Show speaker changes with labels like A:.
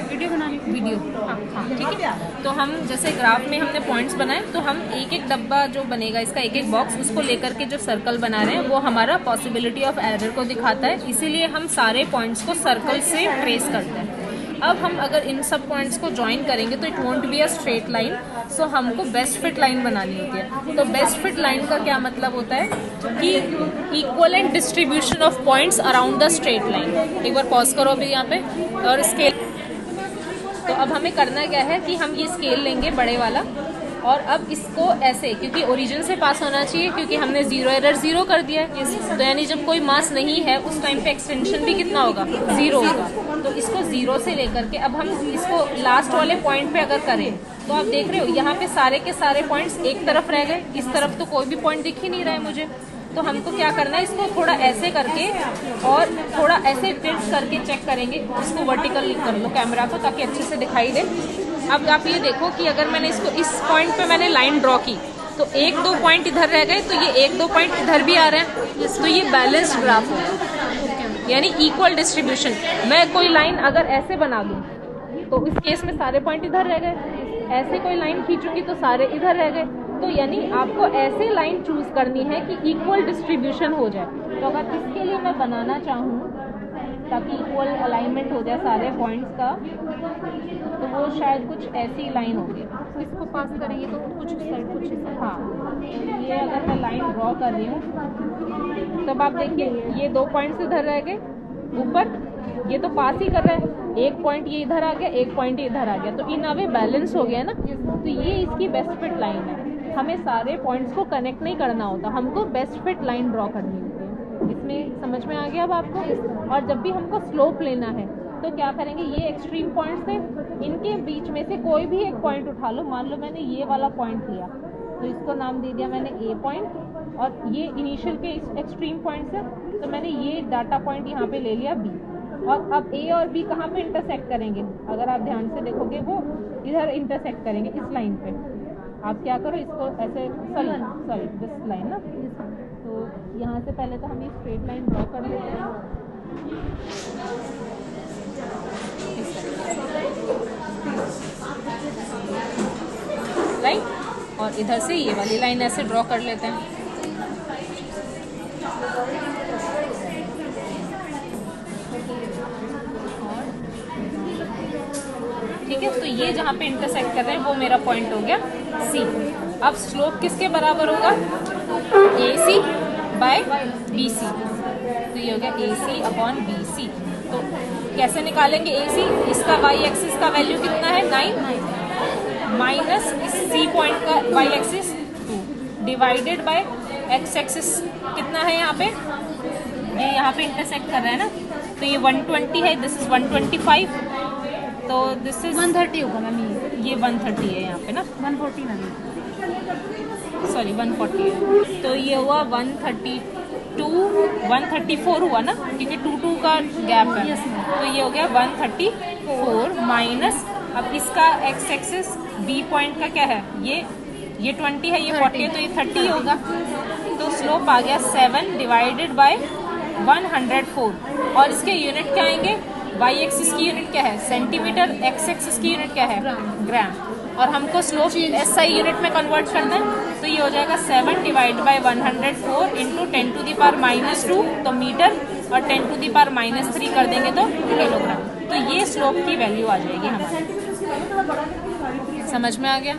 A: Video बनानी, video.
B: हाँ ठीक है। तो हम जैसे ग्राफ में हमने पॉइंट्स बनाए, तो हम एक एक डब्बा जो बनेगा इसका, एक एक बॉक्स, उसको लेकर के जो सर्कल बना रहे हैं वो हमारा पॉसिबिलिटी ऑफ एरर को दिखाता है। इसीलिए हम सारे पॉइंट्स को सर्कल से ट्रेस करते हैं। अब हम अगर इन सब पॉइंट्स को ज्वाइन करेंगे तो it won't be a straight line, so हमको बेस्ट फिट लाइन बनानी होती है। तो बेस्ट फिट लाइन का क्या मतलब होता है कि equivalent distribution of points around the straight line. एक बार पॉज करो अभी यहाँ पे और स्केल। तो अब हमें करना क्या है कि हम ये स्केल लेंगे बड़े वाला, और अब इसको ऐसे, क्योंकि ओरिजिन से पास होना चाहिए, क्योंकि हमने जीरो एरर जीरो कर दिया है, तो यानी जब कोई मास नहीं है उस टाइम पे एक्सटेंशन भी कितना होगा, जीरो होगा। तो इसको जीरो से लेकर के अब हम इसको लास्ट वाले पॉइंट पे अगर करें तो आप देख रहे हो यहाँ पे सारे के सारे पॉइंट्स एक तरफ रह गए, इस तरफ तो कोई भी पॉइंट दिख ही नहीं रहा है मुझे। तो हमको क्या करना है, इसको थोड़ा ऐसे करके और थोड़ा ऐसे टिल्ट करके चेक करेंगे। इसको वर्टिकल कर लो कैमरा को ताकि अच्छे से दिखाई दे। अब आप ये देखो कि अगर मैंने इसको इस पॉइंट पे मैंने लाइन ड्रॉ की तो एक दो पॉइंट इधर रह गए, तो ये एक दो पॉइंट इधर भी आ रहे हैं, तो ये बैलेंस्ड ग्राफ है, यानी इक्वल डिस्ट्रीब्यूशन। मैं कोई लाइन अगर ऐसे बना दूं तो इस केस में सारे पॉइंट इधर रह गए, ऐसे कोई लाइन खींचूंगी तो सारे इधर रह गए। तो यानी आपको ऐसे लाइन चूज करनी है कि इक्वल डिस्ट्रीब्यूशन हो जाए। तो अगर इसके लिए मैं बनाना चाहूँ ताकि इक्वल अलाइनमेंट हो जाए सारे पॉइंट्स का, तो वो शायद कुछ ऐसी लाइन होगी।
A: तो इसको पास करेंगे तो कुछ साइड कुछ इस साइड।
B: हाँ, ये अगर मैं लाइन ड्रॉ कर रही हूँ तब आप देखिए ये दो पॉइंट्स इधर रह गए ऊपर, ये तो पास ही कर रहा है, एक पॉइंट ये इधर आ गया, एक पॉइंट इधर आ गया, तो इन अवे बैलेंस हो गया ना। तो ये इसकी बेस्ट फिट लाइन है। हमें सारे पॉइंट्स को कनेक्ट नहीं करना होता, हमको बेस्ट फिट लाइन ड्रॉ करनी होती है। इसमें समझ में आ गया अब आपको। और जब भी हमको स्लोप लेना है तो क्या करेंगे, ये एक्सट्रीम पॉइंट्स थे, इनके बीच में से कोई भी एक पॉइंट उठा लो। मान लो मैंने ये वाला पॉइंट लिया तो इसको नाम दे दिया मैंने ए पॉइंट, और ये इनिशियल के एक्सट्रीम पॉइंट्स है, तो मैंने ये डाटा पॉइंट यहाँ पे ले लिया बी। और अब ए और बी कहाँ पे इंटरसेक्ट करेंगे, अगर आप ध्यान से देखोगे वो इधर इंटरसेक्ट करेंगे इस लाइन पे। आप क्या करो, इसको ऐसे सॉरी दिस लाइन ना, तो यहाँ से पहले तो हम ये स्ट्रेट लाइन ड्रॉ कर लेते हैं। राइट, और इधर से ये वाली लाइन ऐसे ड्रॉ कर लेते हैं। ठीक है, तो ये जहाँ पे इंटरसेक्ट कर रहे हैं वो मेरा पॉइंट हो गया सी। अब स्लोप किसके बराबर होगा, ए सी बाय बी सी। तो ये हो गया ए सी अपॉन बी सी। तो कैसे निकालेंगे ए सी, इसका वाई एक्सिस का वैल्यू कितना है 9 माइनस इस सी पॉइंट का Y axis 2 divided by X axis कितना है यहाँ पे, ये यहाँ पे इंटरसेक्ट कर रहा है ना, तो ये 120 है, दिस इज 125, तो दिस इज
A: 130 होगा मैम,
B: ये 130 है यहाँ पे ना,
A: 140 नहीं,
B: सॉरी 140 है। तो ये हुआ 134 हुआ ना, क्योंकि 2 का गैप है। तो ये हो गया 134 माइनस, अब इसका एक्स एक्सिस बी पॉइंट का क्या है, ये 20 है, ये 40 है, तो ये 30 होगा। तो स्लोप आ गया 7 डिवाइडेड बाय 104, और इसके यूनिट क्या आएंगे, वाई एक्सिस की यूनिट क्या है सेंटीमीटर, एक्स एक्सिस की यूनिट क्या है ग्राम, और हमको स्लोप एसआई यूनिट में कन्वर्ट करना है। तो ये हो जाएगा 7 divide by 104 into 10 to the power -2, तो मीटर, और 10 टू द पावर -3 कर देंगे तो किलोग्राम। तो ये स्लोप की वैल्यू आ जाएगी हमारी। समझ में आ गया।